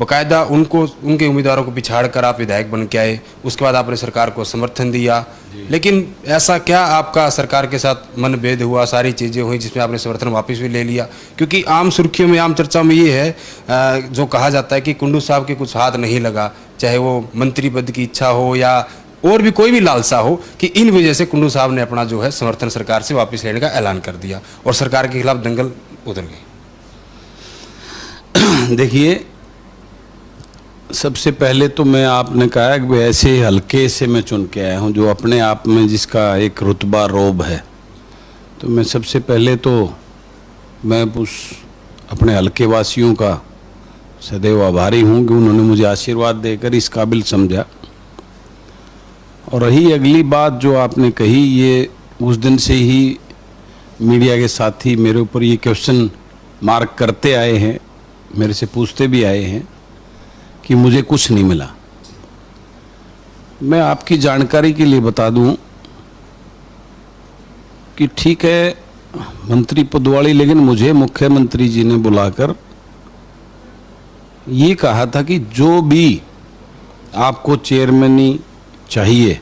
बाकायदा उनके उम्मीदवारों को पिछाड़ कर आप विधायक बन के आए, उसके बाद आपने सरकार को समर्थन दिया। लेकिन ऐसा क्या आपका सरकार के साथ मनभेद हुआ, सारी चीज़ें हुई जिसमें आपने समर्थन वापस भी ले लिया? क्योंकि आम सुर्खियों में, आम चर्चा में ये है जो कहा जाता है कि कुंडू साहब के कुछ हाथ नहीं लगा, चाहे वो मंत्री पद की इच्छा हो या और भी कोई भी लालसा हो, कि इन वजह से कुंडू साहब ने अपना जो है समर्थन सरकार से वापस लेने का ऐलान कर दिया और सरकार के खिलाफ दंगल उतर गई। देखिए, सबसे पहले तो मैं, आपने कहा कि ऐसे हल्के से मैं चुन के आया हूँ जो अपने आप में जिसका एक रुतबा रोब है, तो मैं सबसे पहले तो मैं उस अपने हल्के वासियों का सदैव आभारी हूँ कि उन्होंने मुझे आशीर्वाद देकर इस काबिल समझा। और रही अगली बात जो आपने कही, ये उस दिन से ही मीडिया के साथी मेरे ऊपर ये क्वेश्चन मार्क करते आए हैं, मेरे से पूछते भी आए हैं कि मुझे कुछ नहीं मिला। मैं आपकी जानकारी के लिए बता दूं कि ठीक है मंत्री पद वाली, लेकिन मुझे मुख्यमंत्री जी ने बुलाकर ये कहा था कि जो भी आपको चेयरमैनी चाहिए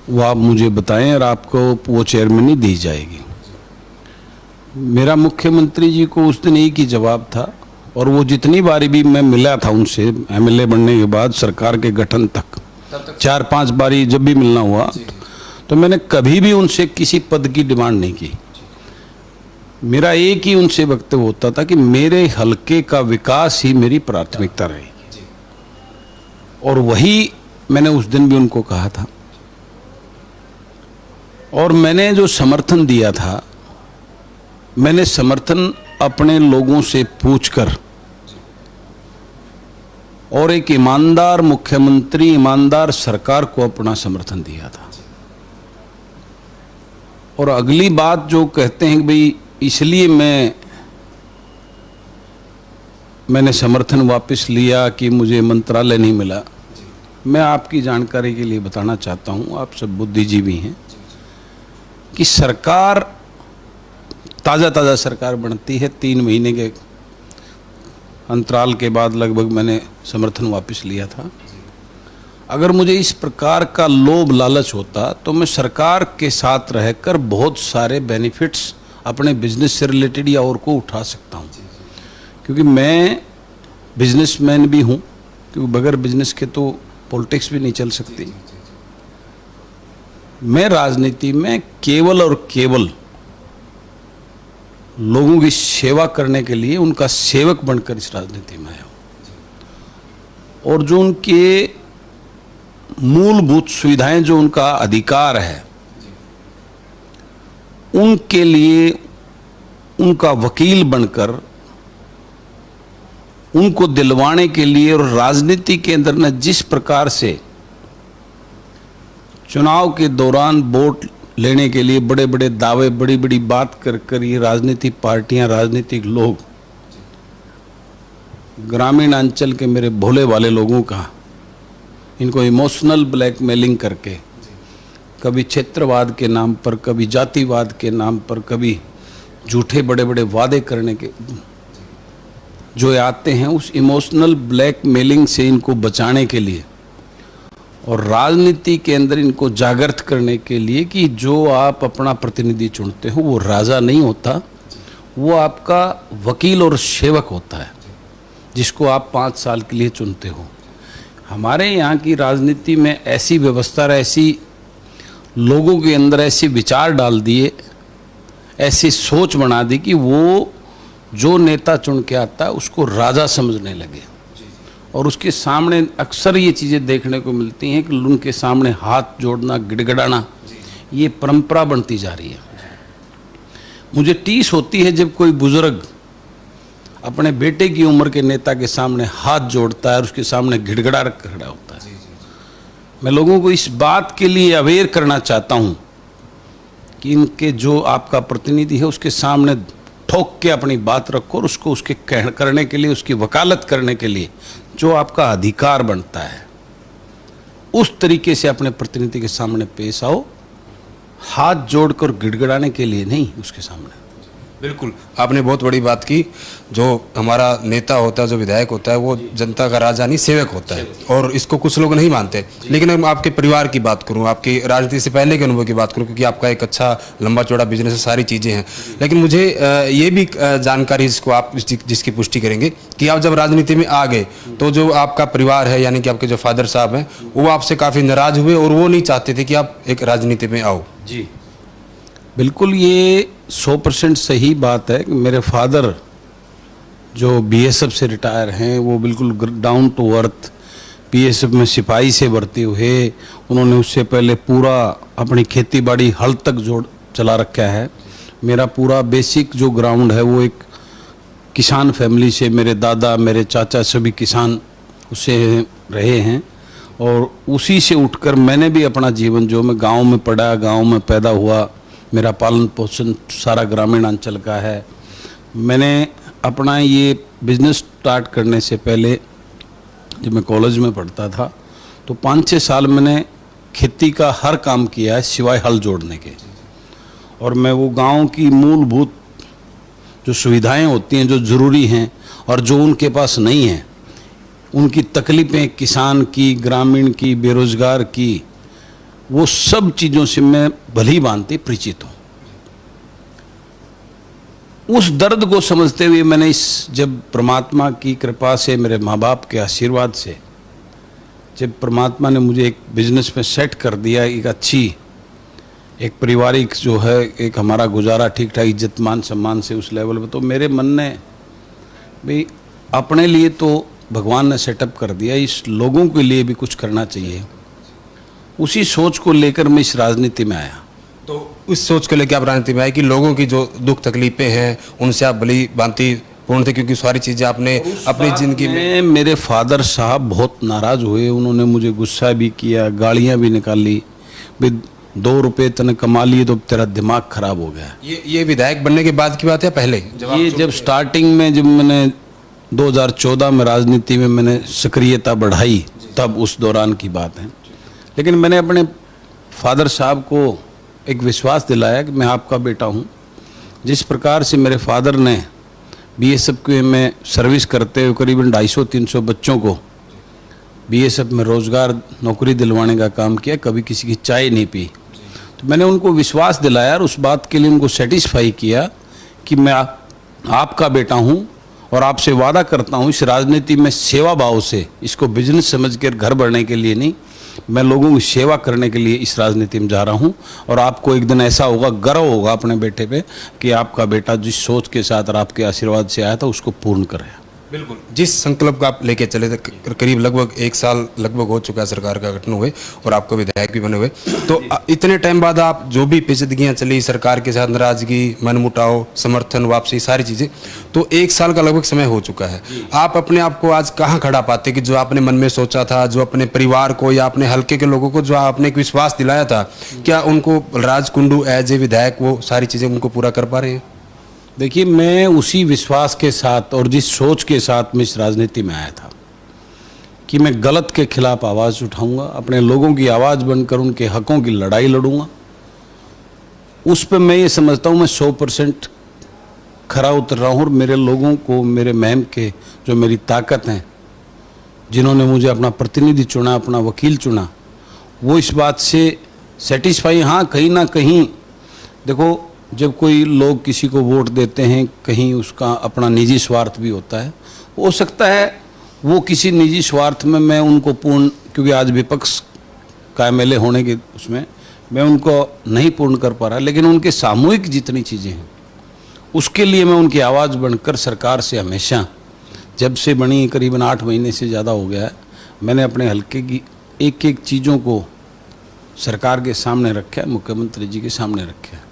वो आप मुझे बताएं और आपको वो चेयरमैनी दी जाएगी। मेरा मुख्यमंत्री जी को उस दिन एक ही जवाब था, और वो जितनी बारी भी मैं मिला था उनसे एमएलए बनने के बाद सरकार के गठन तक 4-5 बारी जब भी मिलना हुआ, तो मैंने कभी भी उनसे किसी पद की डिमांड नहीं की। मेरा एक ही उनसे वक्तव्य होता था कि मेरे हलके का विकास ही मेरी प्राथमिकता रहेगी, और वही मैंने उस दिन भी उनको कहा था। और मैंने जो समर्थन दिया था, मैंने समर्थन अपने लोगों से पूछकर और एक ईमानदार मुख्यमंत्री, ईमानदार सरकार को अपना समर्थन दिया था। और अगली बात जो कहते हैं कि भाई इसलिए मैंने समर्थन वापस लिया कि मुझे मंत्रालय नहीं मिला, मैं आपकी जानकारी के लिए बताना चाहता हूं, आप सब बुद्धिजीवी हैं, कि सरकार ताज़ा सरकार बनती है, 3 महीने के अंतराल के बाद लगभग मैंने समर्थन वापस लिया था। अगर मुझे इस प्रकार का लोभ लालच होता तो मैं सरकार के साथ रहकर बहुत सारे बेनिफिट्स अपने बिजनेस से रिलेटेड या और को उठा सकता हूँ, क्योंकि मैं बिजनेसमैन भी हूँ, क्योंकि बगैर बिजनेस के तो पॉलिटिक्स भी नहीं चल सकती। मैं राजनीति में केवल और केवल लोगों की सेवा करने के लिए उनका सेवक बनकर इस राजनीति में आया हूं, और जो उनके मूलभूत सुविधाएं, जो उनका अधिकार है, उनके लिए उनका वकील बनकर उनको दिलवाने के लिए, और राजनीति के अंदर न जिस प्रकार से चुनाव के दौरान वोट लेने के लिए बड़े बड़े दावे, बड़ी बड़ी बात कर ये राजनीतिक पार्टियां, राजनीतिक लोग, ग्रामीण अंचल के मेरे भोले वाले लोगों का इनको इमोशनल ब्लैकमेलिंग करके, कभी क्षेत्रवाद के नाम पर, कभी जातिवाद के नाम पर, कभी झूठे बड़े बड़े वादे करने के जो आते हैं, उस इमोशनल ब्लैकमेलिंग से इनको बचाने के लिए और राजनीति के अंदर इनको जागृत करने के लिए कि जो आप अपना प्रतिनिधि चुनते हो वो राजा नहीं होता, वो आपका वकील और सेवक होता है, जिसको आप 5 साल के लिए चुनते हो। हमारे यहाँ की राजनीति में ऐसी व्यवस्था, ऐसी लोगों के अंदर ऐसे विचार डाल दिए, ऐसी सोच बना दी कि वो जो नेता चुन के आता है उसको राजा समझने लगे, और उसके सामने अक्सर ये चीज़ें देखने को मिलती हैं कि उनके सामने हाथ जोड़ना, गिड़गिड़ाना, ये परंपरा बनती जा रही है। मुझे टीस होती है जब कोई बुजुर्ग अपने बेटे की उम्र के नेता के सामने हाथ जोड़ता है और उसके सामने गिड़गिड़ा खड़ा होता है। मैं लोगों को इस बात के लिए अवेयर करना चाहता हूँ कि इनके जो आपका प्रतिनिधि है उसके सामने ठोक के अपनी बात रखो, और उसको उसके करने के लिए, उसकी वकालत करने के लिए जो आपका अधिकार बनता है, उस तरीके से अपने प्रतिनिधि के सामने पेश आओ, हाथ जोड़कर गिड़गिड़ाने के लिए नहीं उसके सामने। बिल्कुल, आपने बहुत बड़ी बात की। जो हमारा नेता होता है, जो विधायक होता है, वो जनता का राजा नहीं सेवक होता है, और इसको कुछ लोग नहीं मानते। लेकिन मैं आपके परिवार की बात करूं, आपकी राजनीति से पहले के अनुभव की बात करूं, क्योंकि आपका एक अच्छा लंबा चौड़ा बिजनेस है, सारी चीज़ें हैं। लेकिन मुझे ये भी जानकारी, जिसको आप जिसकी पुष्टि करेंगे कि आप जब राजनीति में आ गए तो जो आपका परिवार है, यानी कि आपके जो फादर साहब हैं, वो आपसे काफ़ी नाराज हुए और वो नहीं चाहते थे कि आप एक राजनीति में आओ। जी बिल्कुल, ये 100% सही बात है कि मेरे फादर जो बीएसएफ से रिटायर हैं, वो बिल्कुल डाउन टू अर्थ बीएसएफ में सिपाही से भर्ती हुए। उन्होंने उससे पहले पूरा अपनी खेती बाड़ी हल तक जोड़ चला रखा है। मेरा पूरा बेसिक जो ग्राउंड है वो एक किसान फैमिली से, मेरे दादा मेरे चाचा सभी किसान उससे रहे हैं, और उसी से उठकर मैंने भी अपना जीवन, जो मैं गांव में पढ़ा, गांव में पैदा हुआ, मेरा पालन पोषण सारा ग्रामीण अंचल का है। मैंने अपना ये बिज़नेस स्टार्ट करने से पहले, जब मैं कॉलेज में पढ़ता था, तो 5-6 साल मैंने खेती का हर काम किया है सिवाय हल जोड़ने के। और मैं वो गांव की मूलभूत जो सुविधाएं होती हैं, जो ज़रूरी हैं और जो उनके पास नहीं हैं, उनकी तकलीफ़ें, किसान की, ग्रामीण की, बेरोज़गार की, वो सब चीज़ों से मैं भली भांति परिचित हूँ। उस दर्द को समझते हुए मैंने जब परमात्मा की कृपा से, मेरे माँ बाप के आशीर्वाद से, जब परमात्मा ने मुझे एक बिजनेस में सेट कर दिया, एक अच्छी, एक पारिवारिक जो है, एक हमारा गुजारा ठीक ठाक इज्जत मान सम्मान से उस लेवल पे, तो मेरे मन ने भाई अपने लिए तो भगवान ने सेटअप कर दिया, इस लोगों के लिए भी कुछ करना चाहिए। उसी सोच को लेकर मैं इस राजनीति में आया। तो उस सोच को लेकर आप राजनीति में आए कि लोगों की जो दुख तकलीफें हैं उनसे आप भली भांति पूर्ण थे, क्योंकि सारी चीज़ें आपने अपनी ज़िंदगी में। मेरे फादर साहब बहुत नाराज़ हुए, उन्होंने मुझे गुस्सा भी किया, गालियाँ भी निकाली, भाई 2 रुपये तने कमा लिए तो तेरा दिमाग खराब हो गया। ये विधायक बनने के बाद की बात है, पहले ये जब स्टार्टिंग में, जब मैंने 2014 में राजनीति में मैंने सक्रियता बढ़ाई, तब उस दौरान की बात है। लेकिन मैंने अपने फादर साहब को एक विश्वास दिलाया कि मैं आपका बेटा हूँ। जिस प्रकार से मेरे फादर ने बीएसएफ के में सर्विस करते हुए करीबन 250-300 बच्चों को बीएसएफ में रोज़गार, नौकरी दिलवाने का काम किया, कभी किसी की चाय नहीं पी, तो मैंने उनको विश्वास दिलाया और उस बात के लिए उनको सेटिस्फाई किया कि मैं आपका बेटा हूँ और आपसे वादा करता हूँ इस राजनीति में सेवा भाव से, इसको बिजनेस समझकर घर बढ़ने के लिए नहीं, मैं लोगों की सेवा करने के लिए इस राजनीति में जा रहा हूं। और आपको एक दिन ऐसा होगा, गर्व होगा अपने बेटे पे कि आपका बेटा जिस सोच के साथ और आपके आशीर्वाद से आया था उसको पूर्ण करे। बिल्कुल, जिस संकल्प को आप लेके चले थे, करीब लगभग 1 साल लगभग हो चुका है सरकार का गठन हुए और आपको विधायक भी बने हुए, तो इतने टाइम बाद आप जो भी पेचीदगियाँ चली सरकार के साथ, नाराजगी, मनमुटाव, समर्थन, वापसी, सारी चीज़ें, तो 1 साल का लगभग समय हो चुका है। आप अपने आप को आज कहाँ खड़ा पाते कि जो आपने मन में सोचा था, जो अपने परिवार को या अपने हल्के के लोगों को जो आपने एक विश्वास दिलाया था, क्या उनको बलराज कुंडू एज ए विधायक वो सारी चीज़ें उनको पूरा कर पा रहे हैं? देखिए, मैं उसी विश्वास के साथ और जिस सोच के साथ मैं इस राजनीति में आया था कि मैं गलत के खिलाफ आवाज़ उठाऊंगा, अपने लोगों की आवाज़ बनकर उनके हकों की लड़ाई लड़ूंगा, उस पर मैं ये समझता हूँ मैं 100% खरा उतर रहा हूँ। और मेरे लोगों को, मेरे महम के जो मेरी ताकत हैं, जिन्होंने मुझे अपना प्रतिनिधि चुना, अपना वकील चुना, वो इस बात से सेटिस्फाई। हाँ, कहीं ना कहीं देखो, जब कोई लोग किसी को वोट देते हैं, कहीं उसका अपना निजी स्वार्थ भी होता है। हो सकता है वो किसी निजी स्वार्थ में मैं उनको पूर्ण, क्योंकि आज विपक्ष का एमएलए होने के उसमें मैं उनको नहीं पूर्ण कर पा रहा, लेकिन उनके सामूहिक जितनी चीज़ें हैं उसके लिए मैं उनकी आवाज़ बनकर सरकार से हमेशा, जब से बनी करीबन 8 महीने से ज़्यादा हो गया है, मैंने अपने हल्के की एक एक चीज़ों को सरकार के सामने रखा है, मुख्यमंत्री जी के सामने रखा है।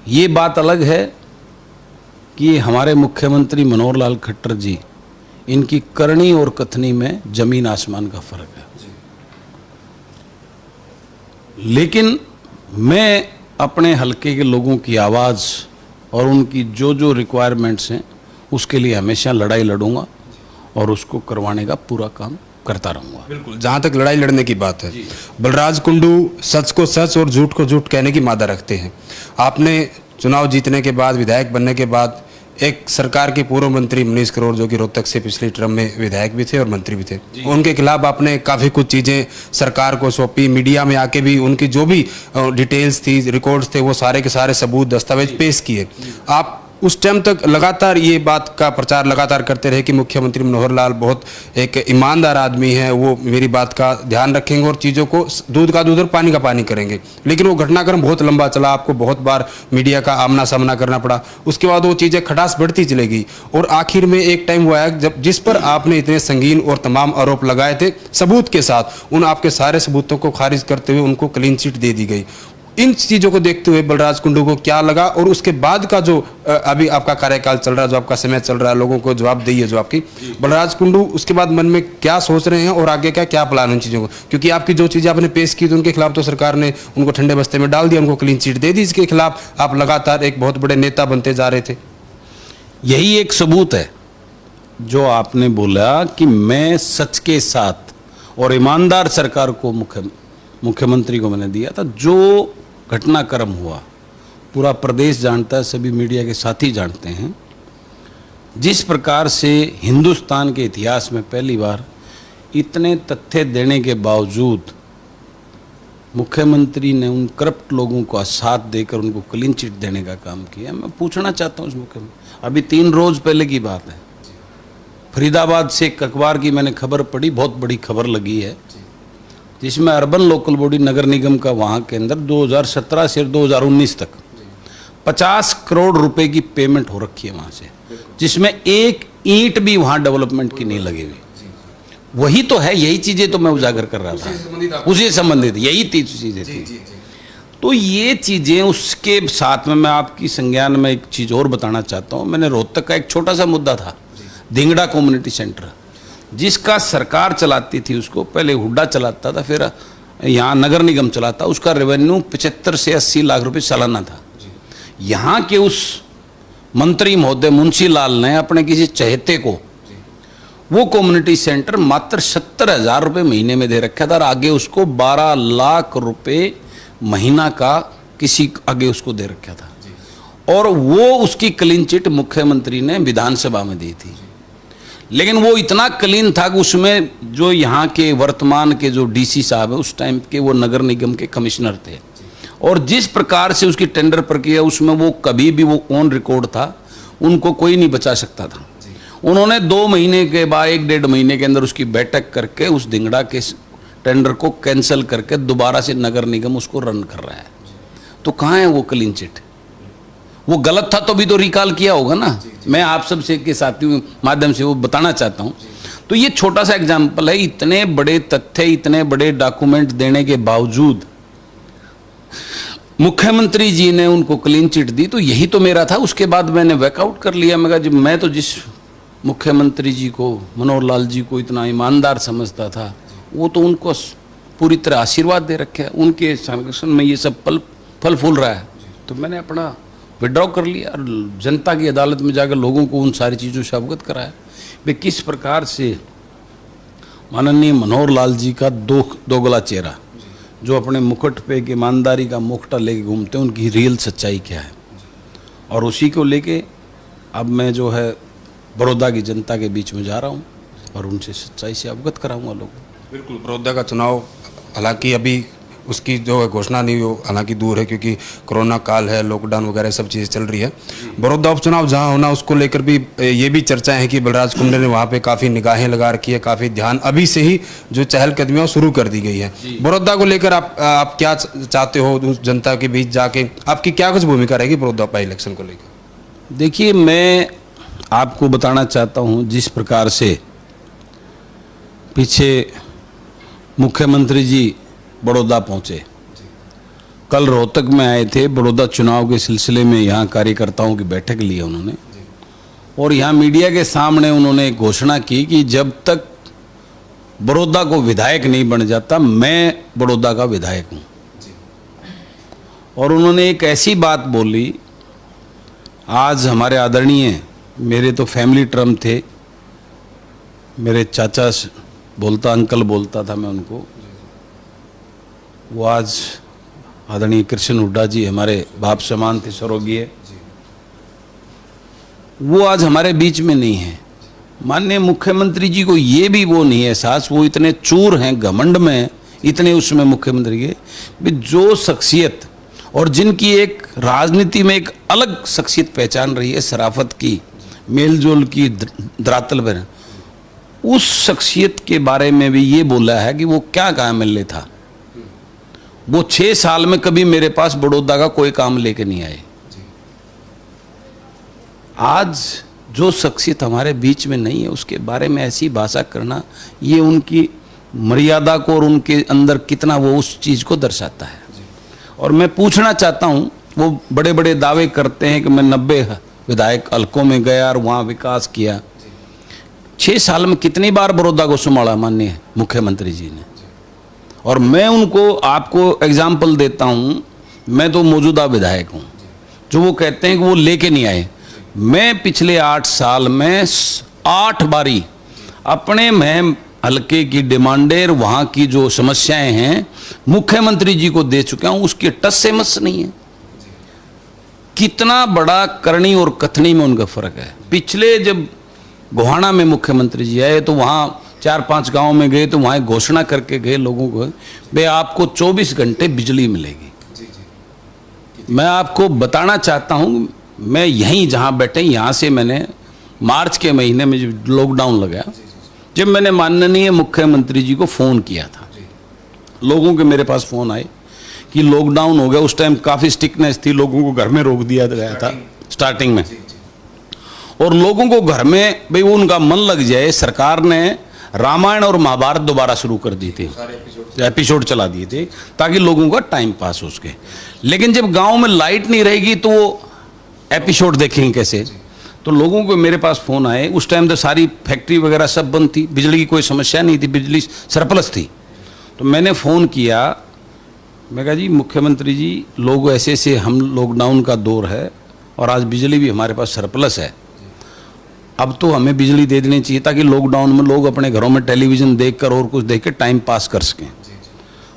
ये बात अलग है कि हमारे मुख्यमंत्री मनोहर लाल खट्टर जी, इनकी करनी और कथनी में जमीन आसमान का फर्क है। लेकिन मैं अपने हल्के के लोगों की आवाज़ और उनकी जो जो रिक्वायरमेंट्स हैं उसके लिए हमेशा लड़ाई लड़ूंगा और उसको करवाने का पूरा काम करता रहूँगा। बिल्कुल, जहाँ तक लड़ाई लड़ने की बात है, बलराज कुंडू सच को सच और झूठ को झूठ कहने की मादा रखते हैं। आपने चुनाव जीतने के बाद, विधायक बनने के बाद एक सरकार के पूर्व मंत्री मनीष करोड़, जो कि रोहतक से पिछले टर्म में विधायक भी थे और मंत्री भी थे, उनके खिलाफ आपने काफ़ी कुछ चीज़ें सरकार को सौंपी। मीडिया में आके भी उनकी जो भी डिटेल्स थी, रिकॉर्ड्स थे, वो सारे के सारे सबूत, दस्तावेज पेश किए। आप उस टाइम तक लगातार ये बात का प्रचार लगातार करते रहे कि मुख्यमंत्री मनोहर लाल बहुत एक ईमानदार आदमी है, वो मेरी बात का ध्यान रखेंगे और चीज़ों को दूध का दूध और पानी का पानी करेंगे। लेकिन वो घटनाक्रम बहुत लंबा चला, आपको बहुत बार मीडिया का आमना सामना करना पड़ा। उसके बाद वो चीज़ें खटास बढ़ती चली गई और आखिर में एक टाइम वो आया जब जिस पर आपने इतने संगीन और तमाम आरोप लगाए थे सबूत के साथ, उन आपके सारे सबूतों को खारिज करते हुए उनको क्लीन चिट दे दी गई। इन चीज़ों को देखते हुए बलराज कुंडू को क्या लगा और उसके बाद का जो अभी आपका कार्यकाल चल रहा है, जो आपका समय चल रहा है, लोगों को जवाब दिए जो आपकी, बलराज कुंडू उसके बाद मन में क्या सोच रहे हैं और आगे क्या प्लान उन चीज़ों को? क्योंकि आपकी जो चीज़ें आपने पेश की तो उनके खिलाफ तो सरकार ने उनको ठंडे बस्ते में डाल दिया, उनको क्लीन चिट दे दी, इसके खिलाफ आप लगातार एक बहुत बड़े नेता बनते जा रहे थे। यही एक सबूत है जो आपने बोला कि मैं सच के साथ और ईमानदार सरकार को मुख्यमंत्री को मैंने दिया था। जो घटनाक्रम हुआ पूरा प्रदेश जानता है, सभी मीडिया के साथी जानते हैं। जिस प्रकार से हिंदुस्तान के इतिहास में पहली बार इतने तथ्य देने के बावजूद मुख्यमंत्री ने उन करप्ट लोगों का साथ देकर उनको क्लीन चिट देने का काम किया। मैं पूछना चाहता हूँ उस मुख्यमंत्री, अभी 3 रोज पहले की बात है, फरीदाबाद से एक अखबार की मैंने खबर पढ़ी, बहुत बड़ी खबर लगी है, जिसमें अर्बन लोकल बॉडी नगर निगम का वहाँ के अंदर 2017 से 2019 तक 50 करोड़ रुपए की पेमेंट हो रखी है वहाँ से, जिसमें एक ईंट भी वहाँ डेवलपमेंट की नहीं लगी हुई। वही तो है, यही चीज़ें तो मैं उजागर कर रहा था, उसी संबंधित यही चीज़ें थी। तो ये चीज़ें उसके साथ में मैं आपकी संज्ञान में एक चीज़ और बताना चाहता हूँ। मैंने रोहतक का एक छोटा सा मुद्दा था, धिंगड़ा कम्युनिटी सेंटर, जिसका सरकार चलाती थी, उसको पहले हुड्डा चलाता था, फिर यहाँ नगर निगम चलाता, उसका रेवेन्यू 75 से 80 लाख रुपए सालाना था। यहाँ के उस मंत्री महोदय मुंशी लाल ने अपने किसी चहेते को वो कम्युनिटी सेंटर मात्र 70,000 रुपये महीने में दे रखा था और आगे उसको 12 लाख रुपए महीना का किसी आगे उसको दे रखा था, और वो उसकी क्लीन चिट मुख्यमंत्री ने विधानसभा में दी थी। लेकिन वो इतना क्लीन था कि उसमें जो यहाँ के वर्तमान के जो डीसी साहब है उस टाइम के, वो नगर निगम के कमिश्नर थे, और जिस प्रकार से उसकी टेंडर प्रक्रिया उसमें वो कभी भी वो ऑन रिकॉर्ड था, उनको कोई नहीं बचा सकता था। उन्होंने 2 महीने के बाद 1-1.5 महीने के अंदर उसकी बैठक करके उस धिंगड़ा के टेंडर को कैंसिल करके दोबारा से नगर निगम उसको रन कर रहा है। तो कहाँ है वो क्लीन चिट? वो गलत था तो भी तो रिकॉल किया होगा ना। मैं आप सब से के साथियों माध्यम से वो बताना चाहता हूँ। तो ये छोटा सा एग्जाम्पल है, इतने बड़े तथ्य, इतने बड़े डॉक्यूमेंट देने के बावजूद मुख्यमंत्री जी ने उनको क्लीन चिट दी। तो यही तो मेरा था। उसके बाद मैंने वैकआउट कर लिया। मैं कहा जब मैं तो जिस मुख्यमंत्री जी को, मनोहर लाल जी को इतना ईमानदार समझता था, वो तो उनको पूरी तरह आशीर्वाद दे रखे है, उनके संरक्षण में ये सब फल फूल रहा है। तो मैंने अपना विड्रॉ कर लिया और जनता की अदालत में जाकर लोगों को उन सारी चीज़ों से अवगत कराया वे किस प्रकार से माननीय मनोहर लाल जी का दोगला चेहरा, जो अपने मुकुट पे एक ईमानदारी का मुखटा लेके घूमते हैं, उनकी रियल सच्चाई क्या है। और उसी को लेके अब मैं जो है बड़ौदा की जनता के बीच में जा रहा हूँ और उनसे सच्चाई से अवगत कराऊंगा लोगों को। बिल्कुल, बड़ौदा का चुनाव हालांकि अभी उसकी जो है घोषणा नहीं हो, हालांकि दूर है क्योंकि कोरोना काल है, लॉकडाउन वगैरह सब चीज़ें चल रही है। बड़ौदा उपचुनाव जहां होना, उसको लेकर भी ये भी चर्चाएं हैं कि बलराज कुंडू ने वहां पे काफ़ी निगाहें लगा रखी है, काफ़ी ध्यान अभी से ही जो चहलकदमियां शुरू कर दी गई है। बड़ौदा को लेकर आप क्या चाहते हो उस जनता के बीच जाके? आपकी क्या कुछ भूमिका रहेगी बड़ौदा बाई इलेक्शन को लेकर? देखिए, मैं आपको बताना चाहता हूँ जिस प्रकार से पीछे मुख्यमंत्री जी बड़ौदा पहुँचे, कल रोहतक में आए थे, बड़ौदा चुनाव के सिलसिले में यहाँ कार्यकर्ताओं की बैठक ली है उन्होंने, और यहाँ मीडिया के सामने उन्होंने घोषणा की कि जब तक बड़ौदा को विधायक नहीं बन जाता मैं बड़ौदा का विधायक हूँ। और उन्होंने एक ऐसी बात बोली, आज हमारे आदरणीय, मेरे तो फैमिली टर्म थे, मेरे चाचा बोलता, अंकल बोलता था मैं उनको, वो आज आदरणीय कृष्ण हुड्डा जी हमारे बाप समान थे, स्वर्गीय, वो आज हमारे बीच में नहीं है। माननीय मुख्यमंत्री जी को ये भी वो नहीं है एहसास, वो इतने चूर हैं, घमंड में इतने उसमें मुख्यमंत्री के भी, जो शख्सियत और जिनकी एक राजनीति में एक अलग शख्सियत पहचान रही है, शराफत की, मेलजोल की, धरातल पर, उस शख्सियत के बारे में भी ये बोला है कि वो क्या काम मिलने था। वो 6 साल में कभी मेरे पास बड़ौदा का कोई काम लेके नहीं आए। आज जो शख्सियत हमारे बीच में नहीं है उसके बारे में ऐसी भाषा करना, ये उनकी मर्यादा को और उनके अंदर कितना वो उस चीज़ को दर्शाता है। और मैं पूछना चाहता हूँ, वो बड़े बड़े दावे करते हैं कि मैं 90 विधायक हलकों में गया और वहाँ विकास किया। 6 साल में कितनी बार बड़ौदा को संभाला माननीय मुख्यमंत्री जी ने। और मैं उनको आपको एग्जाम्पल देता हूँ, मैं तो मौजूदा विधायक हूँ, जो वो कहते हैं कि वो लेके नहीं आए। मैं पिछले 8 साल में 8 बारी अपने मैं हल्के की डिमांडें, वहाँ की जो समस्याएं हैं, मुख्यमंत्री जी को दे चुका हूँ। उसके टस से मस नहीं है। कितना बड़ा करनी और कथनी में उनका फर्क है। पिछले जब गोहाना में मुख्यमंत्री जी आए तो वहाँ 4-5 गांव में गए तो वहाँ घोषणा करके गए लोगों को, भाई आपको 24 घंटे बिजली मिलेगी। मैं आपको बताना चाहता हूँ, मैं यहीं जहाँ बैठे यहाँ से मैंने मार्च के महीने में जब लॉकडाउन लगा, जब मैंने माननीय मुख्यमंत्री जी को फ़ोन किया था, लोगों के मेरे पास फ़ोन आए कि लॉकडाउन हो गया। उस टाइम काफ़ी स्ट्रिक्टनेस थी, लोगों को घर में रोक दिया गया था स्टार्टिंग में, और लोगों को घर में भाई वो उनका मन लग जाए। सरकार ने रामायण और महाभारत दोबारा शुरू कर दी थी, एपिसोड चला दिए थे ताकि लोगों का टाइम पास हो सके। लेकिन जब गाँव में लाइट नहीं रहेगी तो वो एपिसोड देखेंगे कैसे। तो लोगों को मेरे पास फ़ोन आए। उस टाइम तो सारी फैक्ट्री वगैरह सब बंद थी, बिजली की कोई समस्या नहीं थी, बिजली सरप्लस थी। तो मैंने फ़ोन किया, मैं कहा जी मुख्यमंत्री जी, लोग ऐसे ऐसे, हम लॉकडाउन का दौर है और आज बिजली भी हमारे पास सरप्लस है, अब तो हमें बिजली दे देनी चाहिए ताकि लॉकडाउन में लोग अपने घरों में टेलीविज़न देखकर और कुछ देख के टाइम पास कर सकें।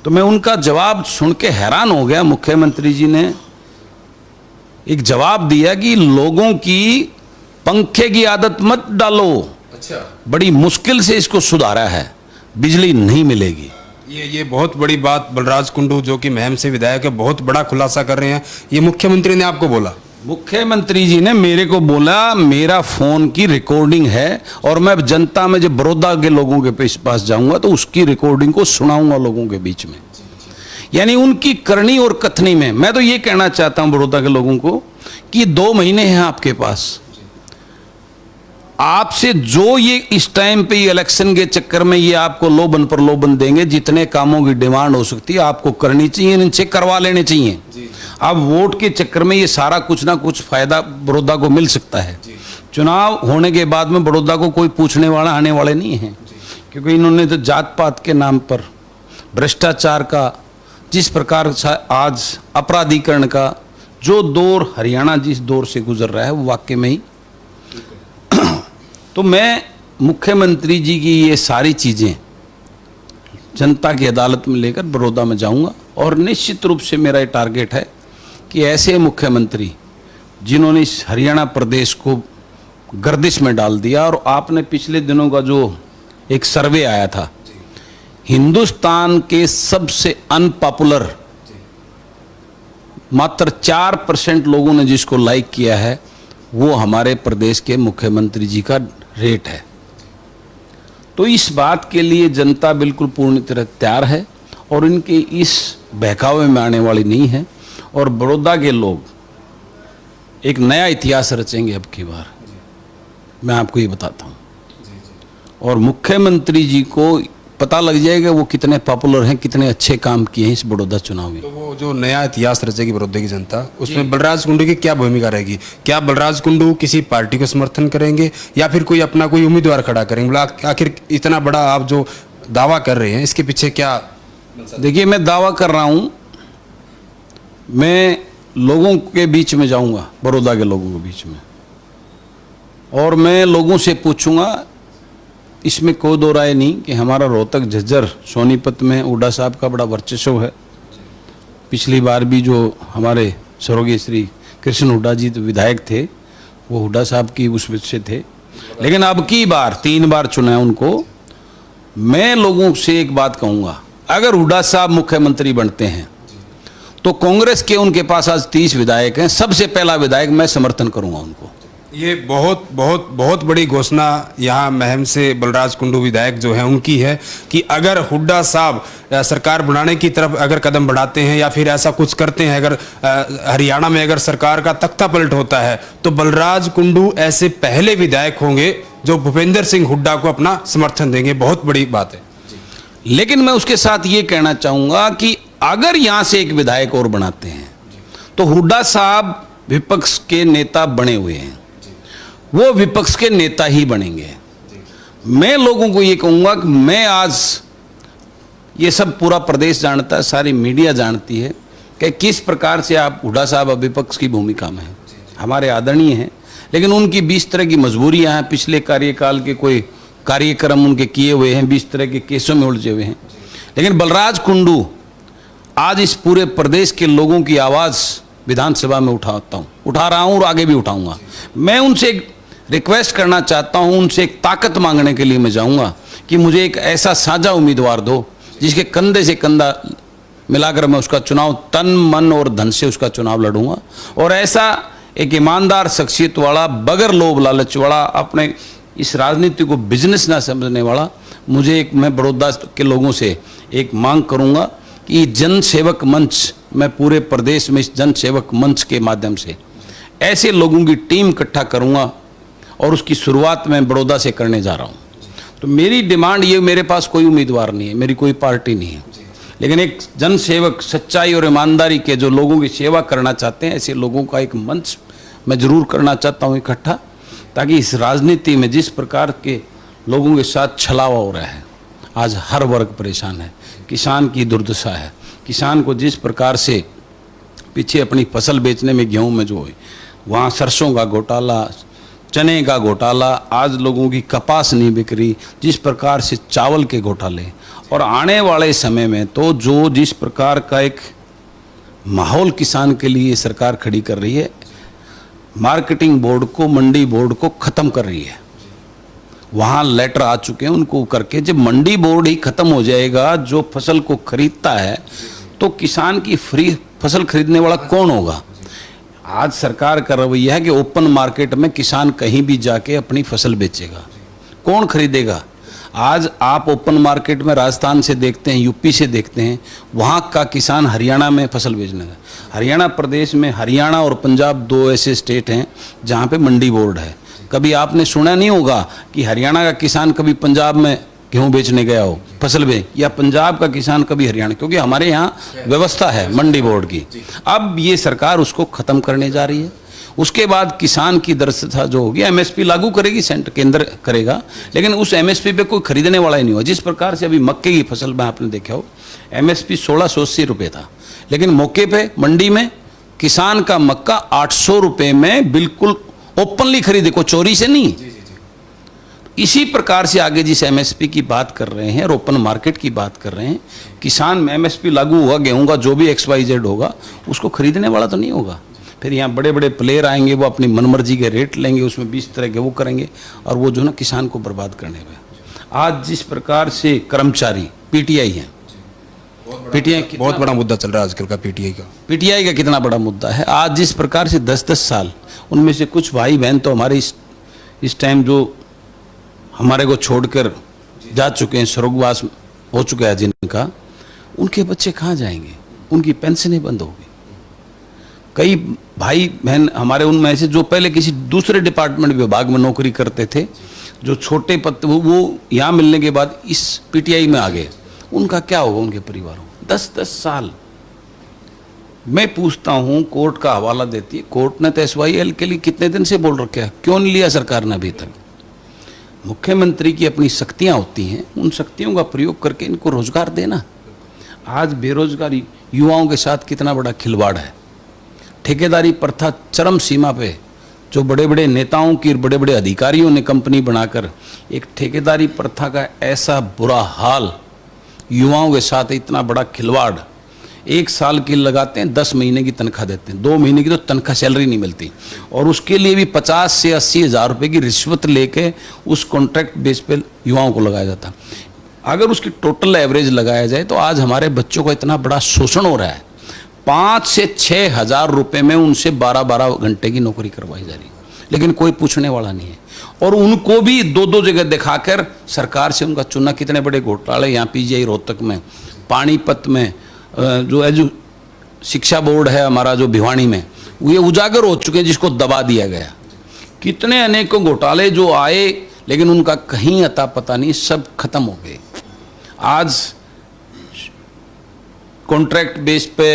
तो मैं उनका जवाब सुन के हैरान हो गया। मुख्यमंत्री जी ने एक जवाब दिया कि लोगों की पंखे की आदत मत डालो, अच्छा, बड़ी मुश्किल से इसको सुधारा है, बिजली नहीं मिलेगी। ये बहुत बड़ी बात बलराज कुंडू जो कि महम से विधायक है, बहुत बड़ा खुलासा कर रहे हैं। ये मुख्यमंत्री ने आपको बोला? मुख्यमंत्री जी ने मेरे को बोला, मेरा फोन की रिकॉर्डिंग है और मैं जनता में जब बड़ौदा के लोगों के पास जाऊंगा तो उसकी रिकॉर्डिंग को सुनाऊंगा लोगों के बीच में। यानी उनकी करनी और कथनी में मैं तो ये कहना चाहता हूं बड़ौदा के लोगों को कि 2 महीने हैं आपके पास, आपसे जो ये इस टाइम पे इलेक्शन के चक्कर में ये आपको लोबन पर लोबन देंगे, जितने कामों की डिमांड हो सकती है आपको करनी चाहिए, इनसे करवा लेने चाहिए। अब वोट के चक्कर में ये सारा कुछ ना कुछ फायदा बड़ौदा को मिल सकता है। चुनाव होने के बाद में बड़ौदा को कोई पूछने वाला आने वाले नहीं है, क्योंकि इन्होंने तो जात पात के नाम पर भ्रष्टाचार का, जिस प्रकार आज अपराधीकरण का जो दौर हरियाणा जिस दौर से गुजर रहा है वो वाकई में ही। तो मैं मुख्यमंत्री जी की ये सारी चीज़ें जनता की अदालत में लेकर बड़ौदा में जाऊंगा और निश्चित रूप से मेरा ये टारगेट है कि ऐसे मुख्यमंत्री जिन्होंने इस हरियाणा प्रदेश को गर्दिश में डाल दिया, और आपने पिछले दिनों का जो एक सर्वे आया था, हिंदुस्तान के सबसे अनपॉपुलर मात्र 4% लोगों ने जिसको लाइक किया है वो हमारे प्रदेश के मुख्यमंत्री जी का रेट है। तो इस बात के लिए जनता बिल्कुल पूर्ण तरह तैयार है और इनके इस बहकावे में आने वाली नहीं है, और बड़ौदा के लोग एक नया इतिहास रचेंगे अब की बार, मैं आपको ये बताता हूँ। और मुख्यमंत्री जी को पता लग जाएगा वो कितने पॉपुलर हैं, कितने अच्छे काम किए हैं इस बड़ौदा चुनाव में। तो वो जो नया इतिहास रचेगी बड़ौदा की जनता, उसमें बलराज कुंडू की क्या भूमिका रहेगी? क्या बलराज कुंडू किसी पार्टी को समर्थन करेंगे या फिर कोई अपना कोई उम्मीदवार खड़ा करेंगे? आखिर इतना बड़ा आप जो दावा कर रहे हैं इसके पीछे क्या? देखिए, मैं दावा कर रहा हूँ, मैं लोगों के बीच में जाऊँगा, बड़ौदा के लोगों के बीच में, और मैं लोगों से पूछूंगा, इसमें कोई दो राय नहीं कि हमारा रोहतक झज्जर सोनीपत में हुड्डा साहब का बड़ा वर्चस्व है, पिछली बार भी जो हमारे स्वर्गीय श्री कृष्ण हुड्डा जी तो विधायक थे, वो हुड्डा साहब की उस से थे, लेकिन अब की बार 3 बार चुना है उनको। मैं लोगों से एक बात कहूँगा, अगर हुड्डा साहब मुख्यमंत्री बनते हैं तो कांग्रेस के उनके पास आज 30 विधायक हैं, सबसे पहला विधायक मैं समर्थन करूँगा उनको। ये बहुत बहुत बहुत बड़ी घोषणा यहाँ महम से बलराज कुंडू विधायक जो है उनकी है कि अगर हुड्डा साहब सरकार बनाने की तरफ अगर कदम बढ़ाते हैं या फिर ऐसा कुछ करते हैं, अगर हरियाणा में अगर सरकार का तख्ता पलट होता है तो बलराज कुंडू ऐसे पहले विधायक होंगे जो भूपेंद्र सिंह हुड्डा को अपना समर्थन देंगे। बहुत बड़ी बात है। लेकिन मैं उसके साथ ये कहना चाहूँगा कि अगर यहाँ से एक विधायक और बनाते हैं तो हुड्डा साहब विपक्ष के नेता बने हुए हैं, वो विपक्ष के नेता ही बनेंगे। मैं लोगों को ये कहूँगा कि मैं आज ये सब पूरा प्रदेश जानता है, सारी मीडिया जानती है कि किस प्रकार से आप हुड्डा साहब विपक्ष की भूमिका में हैं, हमारे आदरणीय हैं, लेकिन उनकी 20 तरह की मजबूरियाँ हैं। पिछले कार्यकाल के कोई कार्यक्रम उनके किए हुए हैं, 20 तरह के केसों में उलझे हुए हैं। लेकिन बलराज कुंडू आज इस पूरे प्रदेश के लोगों की आवाज़ विधानसभा में उठा रहा हूँ और आगे भी उठाऊंगा। मैं उनसे एक रिक्वेस्ट करना चाहता हूँ, उनसे एक ताकत मांगने के लिए मैं जाऊँगा कि मुझे एक ऐसा साझा उम्मीदवार दो जिसके कंधे से कंधा मिलाकर मैं उसका चुनाव तन मन और धन से उसका चुनाव लड़ूंगा। और ऐसा एक ईमानदार शख्सियत वाला, बगैर लोभ लालच वाला, अपने इस राजनीति को बिजनेस ना समझने वाला, मैं बड़ौदा के लोगों से एक मांग करूंगा कि जन सेवक मंच, मैं पूरे प्रदेश में इस जन सेवक मंच के माध्यम से ऐसे लोगों की टीम इकट्ठा करूंगा और उसकी शुरुआत मैं बड़ौदा से करने जा रहा हूं। तो मेरी डिमांड ये, मेरे पास कोई उम्मीदवार नहीं है, मेरी कोई पार्टी नहीं है, लेकिन एक जन सेवक सच्चाई और ईमानदारी के जो लोगों की सेवा करना चाहते हैं, ऐसे लोगों का एक मंच मैं जरूर करना चाहता हूं इकट्ठा, ताकि इस राजनीति में जिस प्रकार के लोगों के साथ छलावा हो रहा है, आज हर वर्ग परेशान है, किसान की दुर्दशा है, किसान को जिस प्रकार से पीछे अपनी फसल बेचने में, गेहूं में जो है वहाँ सरसों का घोटाला, चने का घोटाला, आज लोगों की कपास नहीं बिक रही, जिस प्रकार से चावल के घोटाले, और आने वाले समय में तो जो जिस प्रकार का एक माहौल किसान के लिए सरकार खड़ी कर रही है, मार्केटिंग बोर्ड को, मंडी बोर्ड को ख़त्म कर रही है। वहाँ लेटर आ चुके हैं उनको करके, जब मंडी बोर्ड ही ख़त्म हो जाएगा, जो फसल को खरीदता है, तो किसान की फ्री फसल खरीदने वाला कौन होगा? आज सरकार का रवैया है कि ओपन मार्केट में किसान कहीं भी जाके अपनी फसल बेचेगा, कौन खरीदेगा? आज आप ओपन मार्केट में राजस्थान से देखते हैं, यूपी से देखते हैं, वहाँ का किसान हरियाणा में फसल बेचने का, हरियाणा प्रदेश में, हरियाणा और पंजाब 2 ऐसे स्टेट हैं जहाँ पे मंडी बोर्ड है। कभी आपने सुना नहीं होगा कि हरियाणा का किसान कभी पंजाब में गेहूँ बेचने गया हो, फसल बेच, या पंजाब का किसान कभी हरियाणा, क्योंकि हमारे यहाँ व्यवस्था है मंडी बोर्ड की। अब ये सरकार उसको ख़त्म करने जा रही है। उसके बाद किसान की दरदशा जो होगी, एमएसपी लागू करेगी, सेंटर केंद्र करेगा, लेकिन उस एमएसपी पे कोई खरीदने वाला ही नहीं होगा। जिस प्रकार से अभी मक्के की फसल में आपने देखा हो, एमएसपी 1680 रुपये था, लेकिन मौके पे मंडी में किसान का मक्का 800 रुपये में बिल्कुल ओपनली खरीदे, को चोरी से नहीं। इसी प्रकार से आगे जिस एमएसपी की बात कर रहे हैं और ओपन मार्केट की बात कर रहे हैं, किसान में एमएसपी लागू हुआ, गेहूं का जो भी XYZ होगा, उसको खरीदने वाला तो नहीं होगा। फिर यहाँ बड़े बड़े प्लेयर आएंगे, वो अपनी मनमर्जी के रेट लेंगे, उसमें 20 तरह के वो करेंगे, और वो जो ना किसान को बर्बाद करने में। आज जिस प्रकार से कर्मचारी पीटीआई हैं, पीटीआई बहुत बड़ा मुद्दा चल रहा है आजकल का पीटीआई का कितना बड़ा मुद्दा है। आज जिस प्रकार से 10-10 साल, उनमें से कुछ भाई बहन तो हमारे इस टाइम जो हमारे को छोड़कर जा चुके हैं, स्वर्गवास हो चुका है जिनका, उनके बच्चे कहाँ जाएंगे? उनकी पेंशनें बंद होगी। कई भाई बहन हमारे उनमें से जो पहले किसी दूसरे डिपार्टमेंट विभाग में नौकरी करते थे, जो छोटे पद, वो यहाँ मिलने के बाद इस पीटीआई में आ गए, उनका क्या होगा? उनके परिवारों 10-10 साल। मैं पूछता हूँ, कोर्ट का हवाला देती है, कोर्ट ने तो SYL के लिए कितने दिन से बोल रखा है, क्यों नहीं लिया सरकार ने अभी तक? मुख्यमंत्री की अपनी शक्तियाँ होती हैं, उन शक्तियों का प्रयोग करके इनको रोजगार देना। आज बेरोजगारी युवाओं के साथ कितना बड़ा खिलवाड़ है। ठेकेदारी प्रथा चरम सीमा पे, जो बड़े बड़े नेताओं की, बड़े बड़े अधिकारियों ने कंपनी बनाकर एक ठेकेदारी प्रथा का ऐसा बुरा हाल, युवाओं के साथ इतना बड़ा खिलवाड़, 1 साल की लगाते हैं, 10 महीने की तनख्वाह देते हैं, 2 महीने की तो तनख्वाह सैलरी नहीं मिलती, और उसके लिए भी 50 से 80 हज़ार रुपये की रिश्वत लेके उस कॉन्ट्रैक्ट बेस पे युवाओं को लगाया जाता। अगर उसकी टोटल एवरेज लगाया जाए तो आज हमारे बच्चों का इतना बड़ा शोषण हो रहा है, 5 से 6 हज़ार रुपये में उनसे 12-12 घंटे की नौकरी करवाई जा रही है, लेकिन कोई पूछने वाला नहीं है। और उनको भी 2-2 जगह दिखाकर सरकार से उनका चुना, कितने बड़े घोटाले यहाँ पीजीआई रोहतक में, पानीपत में, जो शिक्षा बोर्ड है हमारा जो भिवानी में, ये उजागर हो चुके हैं, जिसको दबा दिया गया। कितने अनेकों घोटाले जो आए, लेकिन उनका कहीं अता पता नहीं, सब खत्म हो गए। आज कॉन्ट्रैक्ट बेस पे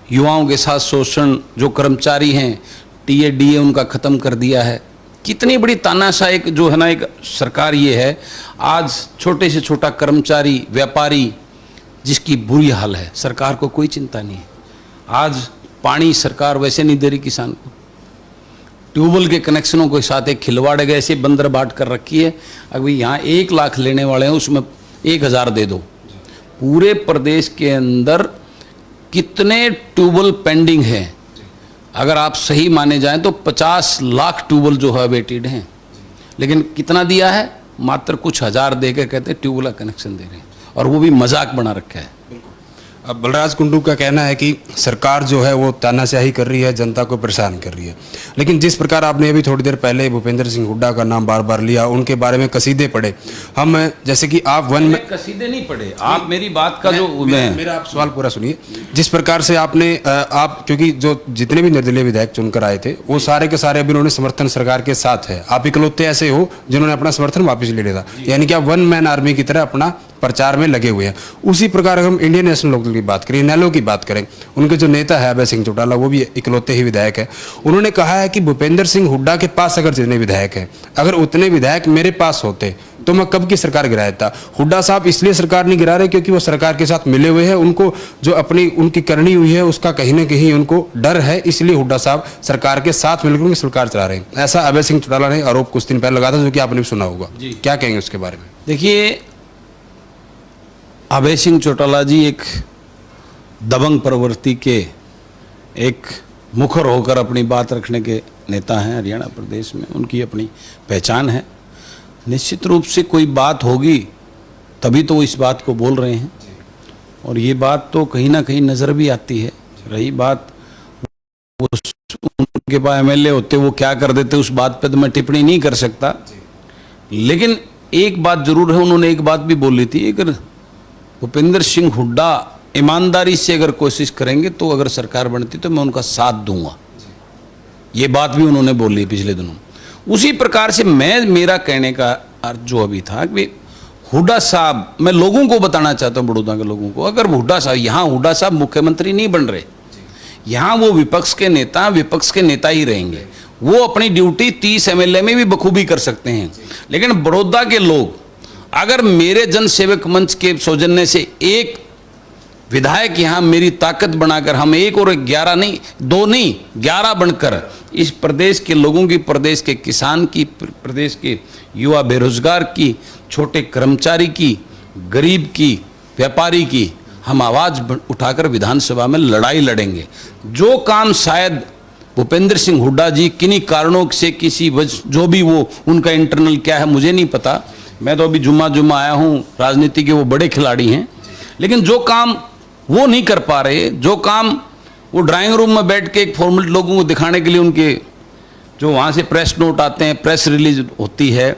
युवाओं के साथ शोषण, जो कर्मचारी हैं टीए डीए उनका ख़त्म कर दिया है। कितनी बड़ी तानाशाही एक जो है ना, एक सरकार ये है। आज छोटे से छोटा कर्मचारी, व्यापारी, जिसकी बुरी हाल है, सरकार को कोई चिंता नहीं है। आज पानी सरकार वैसे नहीं दे रही किसान को, ट्यूबवेल के कनेक्शनों के साथ एक खिलवाड़ गए ऐसे बंदर बाट कर रखी है। अभी यहाँ 1 लाख लेने वाले हैं, उसमें 1,000 दे दो। पूरे प्रदेश के अंदर कितने ट्यूबवेल पेंडिंग हैं, अगर आप सही माने जाएं तो 50 लाख ट्यूबवेल जो है वेटेड हैं, लेकिन कितना दिया है, मात्र कुछ हज़ार देकर कहते हैं ट्यूबवेल का कनेक्शन दे रहे हैं, और वो भी मजाक बना रखा है। अब बलराज कुंडू का कहना है कि सरकार जो है वो तानाशाही कर रही है, जनता को परेशान कर रही है। लेकिन जिस प्रकार आपने अभी थोड़ी देर पहले भूपेंद्र सिंह हुड्डा का नाम बार बार लिया, उनके बारे में कसीदे पढ़े, हम जैसे कि आप वन में कसीदे नहीं पढ़े, आप मेरी बात का मेरा आप सवाल पूरा सुनिए। जिस प्रकार से आपने आप, क्योंकि जो जितने भी निर्दलीय विधायक चुनकर आए थे वो सारे के सारे अभी उन्होंने समर्थन सरकार के साथ है, आप इकलौते ऐसे हो जिन्होंने अपना समर्थन वापस ले लिया था, यानी कि आप वन मैन आर्मी की तरह अपना प्रचार में लगे हुए हैं। उसी प्रकार हम इंडियन नेशनल लोकदल की बात करें, इनेलो की बात करें, उनके जो नेता है अभय सिंह चौटाला, वो भी इकलौते ही विधायक है। उन्होंने कहा है कि भूपेंद्र सिंह हुड्डा के पास अगर जितने विधायक हैं, अगर उतने विधायक मेरे पास होते तो मैं कब की सरकार गिराया था। हुड्डा साहब इसलिए सरकार नहीं गिरा रहे क्योंकि वो सरकार के साथ मिले हुए हैं, उनको जो अपनी उनकी करनी हुई है उसका कहीं ना कहीं उनको डर है, इसलिए हुड्डा साहब सरकार के साथ मिलकर उनकी सरकार चला रहे हैं। ऐसा अभय सिंह चौटाला ने आरोप कुछ दिन पहले लगाया था, जो कि आपने भी सुना होगा। क्या कहेंगे उसके बारे में? देखिए, अभय सिंह चौटाला जी एक दबंग प्रवृत्ति के एक मुखर होकर अपनी बात रखने के नेता हैं हरियाणा प्रदेश में, उनकी अपनी पहचान है। निश्चित रूप से कोई बात होगी तभी तो वो इस बात को बोल रहे हैं, और ये बात तो कहीं ना कहीं नज़र भी आती है। रही बात उनके पास एमएलए होते वो क्या कर देते, उस बात पे तो मैं टिप्पणी नहीं कर सकता, लेकिन एक बात जरूर है, उन्होंने एक बात भी बोली थी, अगर भूपेंद्र सिंह हुड्डा ईमानदारी से अगर कोशिश करेंगे तो अगर सरकार बनती तो मैं उनका साथ दूंगा, ये बात भी उन्होंने बोली पिछले दिनों। उसी प्रकार से मेरा कहने का अर्थ जो अभी था कि हुड्डा साहब, मैं लोगों को बताना चाहता हूँ, बड़ौदा के लोगों को, अगर हुड्डा साहब यहाँ, हुड्डा साहब मुख्यमंत्री नहीं बन रहे, यहाँ वो विपक्ष के नेता ही रहेंगे। वो अपनी ड्यूटी 30 एमएलए में भी बखूबी कर सकते हैं, लेकिन बड़ौदा के लोग अगर मेरे जन सेवक मंच के सौजन्य से एक विधायक यहाँ मेरी ताकत बनाकर, हम 1 और 11 नहीं, 2 नहीं 11 बनकर इस प्रदेश के लोगों की, प्रदेश के किसान की, प्रदेश के युवा बेरोजगार की, छोटे कर्मचारी की, गरीब की, व्यापारी की, हम आवाज़ उठाकर विधानसभा में लड़ाई लड़ेंगे। जो काम शायद भूपेंद्र सिंह हुड्डा जी किन्हीं कारणों से, किसी वजह, जो भी वो उनका इंटरनल क्या है मुझे नहीं पता, मैं तो अभी जुम्मा आया हूँ, राजनीति के वो बड़े खिलाड़ी हैं, लेकिन जो काम वो नहीं कर पा रहे, जो काम वो ड्राइंग रूम में बैठ के एक फॉर्मेलिटी लोगों को दिखाने के लिए, उनके जो वहाँ से प्रेस नोट आते हैं, प्रेस रिलीज होती है,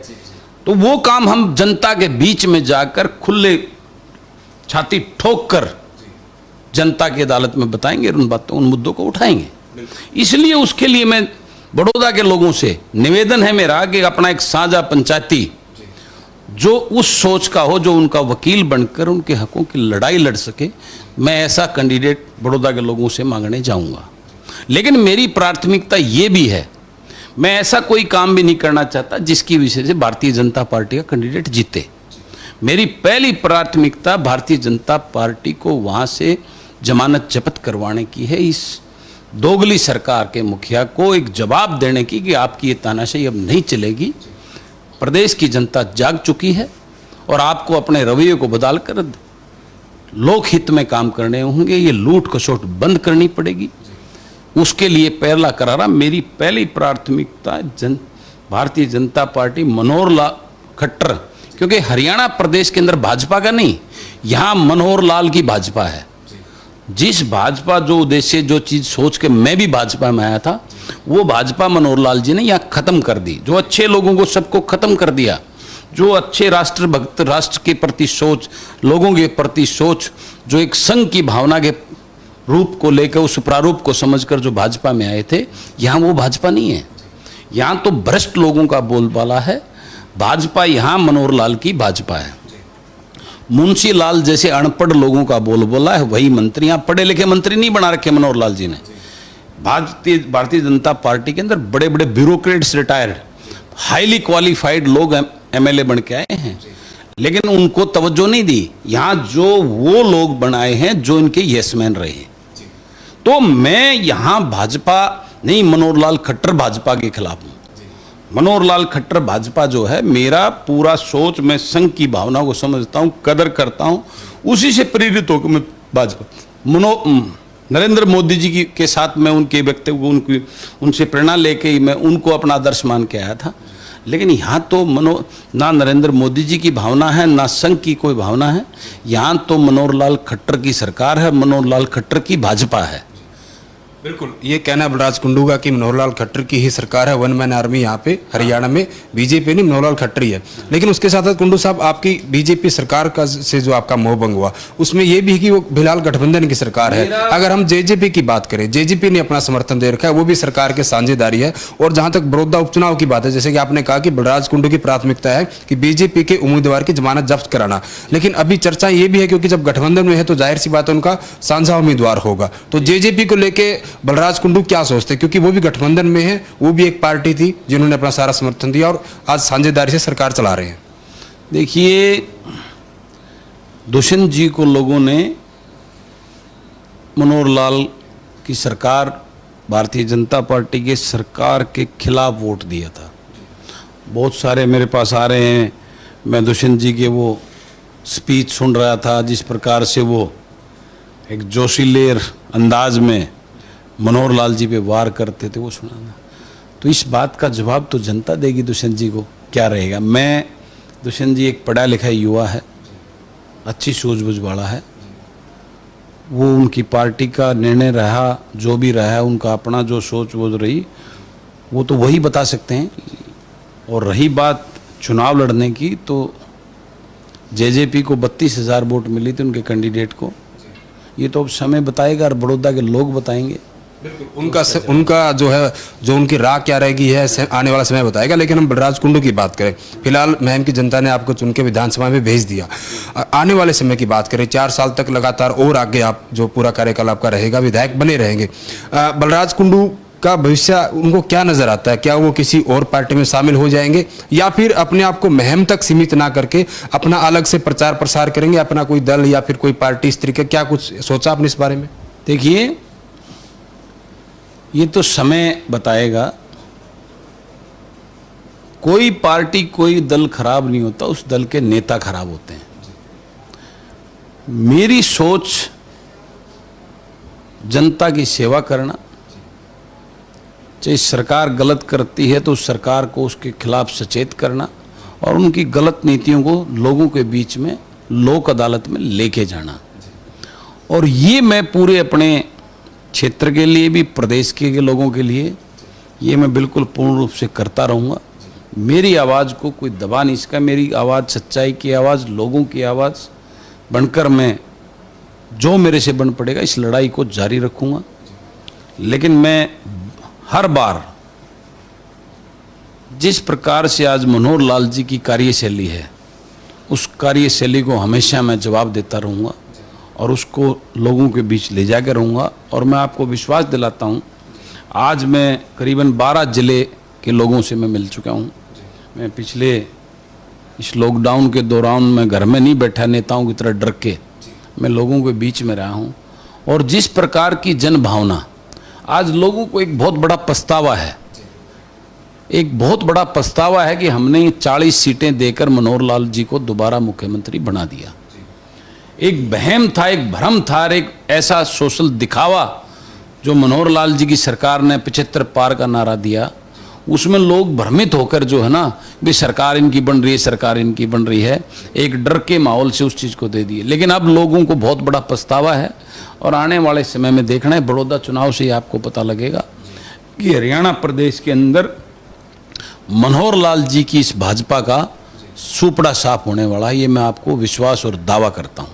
तो वो काम हम जनता के बीच में जाकर खुले छाती ठोक कर जनता की अदालत में बताएंगे, उन मुद्दों को उठाएंगे। इसलिए उसके लिए मैं बड़ौदा के लोगों से निवेदन है मेरा कि अपना एक साझा पंचायती जो उस सोच का हो, जो उनका वकील बनकर उनके हकों की लड़ाई लड़ सके, मैं ऐसा कैंडिडेट बड़ौदा के लोगों से मांगने जाऊंगा। लेकिन मेरी प्राथमिकता ये भी है, मैं ऐसा कोई काम भी नहीं करना चाहता जिसकी वजह से भारतीय जनता पार्टी का कैंडिडेट जीते। मेरी पहली प्राथमिकता भारतीय जनता पार्टी को वहाँ से जमानत जब्त करवाने की है, इस दोगली सरकार के मुखिया को एक जवाब देने की कि आपकी ये तानाशाही अब नहीं चलेगी। प्रदेश की जनता जाग चुकी है और आपको अपने रवैये को बदलकर लोकहित में काम करने होंगे, ये लूट खसोट बंद करनी पड़ेगी। उसके लिए पहला करारा मेरी पहली प्राथमिकता भारतीय जनता पार्टी मनोहर लाल खट्टर, क्योंकि हरियाणा प्रदेश के अंदर भाजपा का नहीं, यहाँ मनोहर लाल की भाजपा है। जिस भाजपा जो उद्देश्य जो चीज सोच के मैं भी भाजपा में आया था, वो भाजपा मनोहर लाल जी ने यहाँ खत्म कर दी। जो अच्छे लोगों को सबको खत्म कर दिया, जो अच्छे राष्ट्रभक्त, राष्ट्र के प्रति सोच, लोगों के प्रति सोच, जो एक संघ की भावना के रूप को लेकर उस प्रारूप को समझकर जो भाजपा में आए थे, यहाँ वो भाजपा नहीं है। यहाँ तो भ्रष्ट लोगों का बोलबाला है। भाजपा यहाँ मनोहर लाल की भाजपा है। मुंशी लाल जैसे अनपढ़ लोगों का बोलबाला है, वही मंत्री। यहाँ पढ़े लिखे मंत्री नहीं बना रखे मनोहर लाल जी ने। भारतीय जनता पार्टी के अंदर बड़े बड़े ब्यूरोक्रेट्स, रिटायर्ड, हाईली क्वालिफाइड लोग एमएलए बन के आए हैं, लेकिन उनको तवज्जो नहीं दी। यहाँ जो वो लोग बनाए हैं जो इनके यसमैन रहे हैं। तो मैं यहाँ भाजपा नहीं, मनोहर लाल खट्टर भाजपा के खिलाफ हूँ। मनोहर लाल खट्टर भाजपा जो है, मेरा पूरा सोच, मैं संघ की भावना को समझता हूँ, कदर करता हूँ, उसी से प्रेरित होकर मैं भाजपा नरेंद्र मोदी जी के साथ मैं उनके व्यक्तित्व, उनसे प्रेरणा लेके ही मैं उनको अपना आदर्श मान के आया था। लेकिन यहाँ तो ना नरेंद्र मोदी जी की भावना है, ना संघ की कोई भावना है। यहाँ तो मनोहर लाल खट्टर की सरकार है, मनोहर लाल खट्टर की भाजपा है। बिल्कुल, ये कहना बलराज कुंडू का कि मनोहर लाल खट्टर की ही सरकार है, वन मैन आर्मी यहाँ पे हरियाणा में, बीजेपी नहीं, मनोहर लाल खट्टर ही है। लेकिन उसके साथ साथ कुंडू साहब, आपकी बीजेपी सरकार का से जो आपका मोहभंग हुआ, उसमें ये भी है कि वो फिलहाल गठबंधन की सरकार है। अगर हम जेजेपी की बात करें, जेजेपी ने अपना समर्थन दे रखा है, वो भी सरकार के साझेदारी है। और जहां तक बड़ौदा उपचुनाव की बात है, जैसे कि आपने कहा कि बलराज कुंडू की प्राथमिकता है कि बीजेपी के उम्मीदवार की जमानत जब्त कराना, लेकिन अभी चर्चा ये भी है क्योंकि जब गठबंधन में है तो जाहिर सी बात है उनका साझा उम्मीदवार होगा। तो जेजेपी को लेके बलराज कुंडू क्या सोचते हैं, क्योंकि वो भी गठबंधन में है, वो भी एक पार्टी थी जिन्होंने अपना सारा समर्थन दिया और आज साझेदारी से सरकार चला रहे हैं। देखिए, दुष्यंत जी को लोगों ने मनोहर लाल की सरकार, भारतीय जनता पार्टी के सरकार के खिलाफ वोट दिया था। बहुत सारे मेरे पास आ रहे हैं, मैं दुष्यंत जी के वो स्पीच सुन रहा था, जिस प्रकार से वो एक जोशीलेर अंदाज में मनोहर लाल जी पे वार करते थे, वो सुना। तो इस बात का जवाब तो जनता देगी दुष्यंत जी को, क्या रहेगा। दुष्यंत जी एक पढ़ा लिखा युवा है, अच्छी सूझबूझ वाला है। वो उनकी पार्टी का निर्णय रहा, जो भी रहा, उनका अपना जो सोच वो रही, वो तो वही बता सकते हैं। और रही बात चुनाव लड़ने की, तो जेजेपी को 32,000 वोट मिली थी उनके कैंडिडेट को। ये तो अब समय बताएगा और बड़ौदा के लोग बताएंगे। बिल्कुल, उनका जो है, जो उनकी राह क्या रहेगी है आने वाला समय बताएगा। लेकिन हम बलराज कुंडू की बात करें, फिलहाल महम की जनता ने आपको चुन के विधानसभा में भेज दिया। आने वाले समय की बात करें, 4 साल तक लगातार और आगे आप जो पूरा कार्यकाल आपका रहेगा, विधायक बने रहेंगे। बलराज कुंडू का भविष्य उनको क्या नजर आता है? क्या वो किसी और पार्टी में शामिल हो जाएंगे, या फिर अपने आप को महम तक सीमित ना करके अपना अलग से प्रचार प्रसार करेंगे, अपना कोई दल या फिर कोई पार्टी, इस तरीके? क्या कुछ सोचा आपने इस बारे में? देखिए, ये तो समय बताएगा। कोई पार्टी, कोई दल खराब नहीं होता, उस दल के नेता खराब होते हैं। मेरी सोच जनता की सेवा करना, चाहे सरकार गलत करती है तो उस सरकार को उसके खिलाफ सचेत करना और उनकी गलत नीतियों को लोगों के बीच में लोक अदालत में लेके जाना। और ये मैं पूरे अपने क्षेत्र के लिए भी, प्रदेश के लोगों के लिए, ये मैं बिल्कुल पूर्ण रूप से करता रहूँगा। मेरी आवाज़ को कोई दबा नहीं सका। मेरी आवाज़ सच्चाई की आवाज़, लोगों की आवाज़ बनकर मैं जो मेरे से बन पड़ेगा इस लड़ाई को जारी रखूँगा। लेकिन मैं हर बार जिस प्रकार से आज मनोहर लाल जी की कार्यशैली है, उस कार्यशैली को हमेशा मैं जवाब देता रहूँगा और उसको लोगों के बीच ले जाकर रहूँगा। और मैं आपको विश्वास दिलाता हूँ, आज मैं करीबन 12 ज़िले के लोगों से मैं मिल चुका हूँ। मैं पिछले इस लॉकडाउन के दौरान मैं घर में नहीं बैठा, नेताओं की तरह डर के मैं लोगों के बीच में रहा हूँ। और जिस प्रकार की जन भावना, आज लोगों को एक बहुत बड़ा पछतावा है, एक बहुत बड़ा पछतावा है कि हमने 40 सीटें देकर मनोहर लाल जी को दोबारा मुख्यमंत्री बना दिया। एक वहम था, एक भ्रम था, और एक ऐसा सोशल दिखावा जो मनोहर लाल जी की सरकार ने 75 पार का नारा दिया, उसमें लोग भ्रमित होकर जो है ना भी सरकार इनकी बन रही है, सरकार इनकी बन रही है, एक डर के माहौल से उस चीज़ को दे दिए। लेकिन अब लोगों को बहुत बड़ा पछतावा है और आने वाले समय में देखना है, बड़ौदा चुनाव से ही आपको पता लगेगा कि हरियाणा प्रदेश के अंदर मनोहर लाल जी की इस भाजपा का सुपड़ा साफ होने वाला है। ये मैं आपको विश्वास और दावा करता हूँ।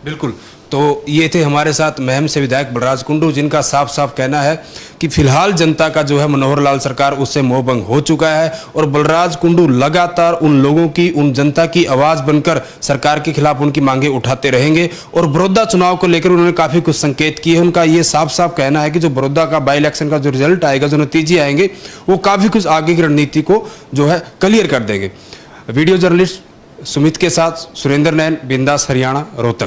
बिल्कुल। तो ये थे हमारे साथ महम से विधायक बलराज कुंडू, जिनका साफ साफ कहना है कि फिलहाल जनता का जो है मनोहर लाल सरकार उससे मोहभंग हो चुका है और बलराज कुंडू लगातार उन लोगों की, उन जनता की आवाज बनकर सरकार के खिलाफ उनकी मांगे उठाते रहेंगे। और बड़ौदा चुनाव को लेकर उन्होंने काफी कुछ संकेत किए। उनका ये साफ साफ कहना है कि जो बड़ौदा का बाई इलेक्शन का जो रिजल्ट आएगा, जो नतीजे आएंगे, वो काफी कुछ आगे की रणनीति को जो है क्लियर कर देंगे। वीडियो जर्नलिस्ट सुमित के साथ सुरेंद्र नैन, बिंदास हरियाणा, रोहतक।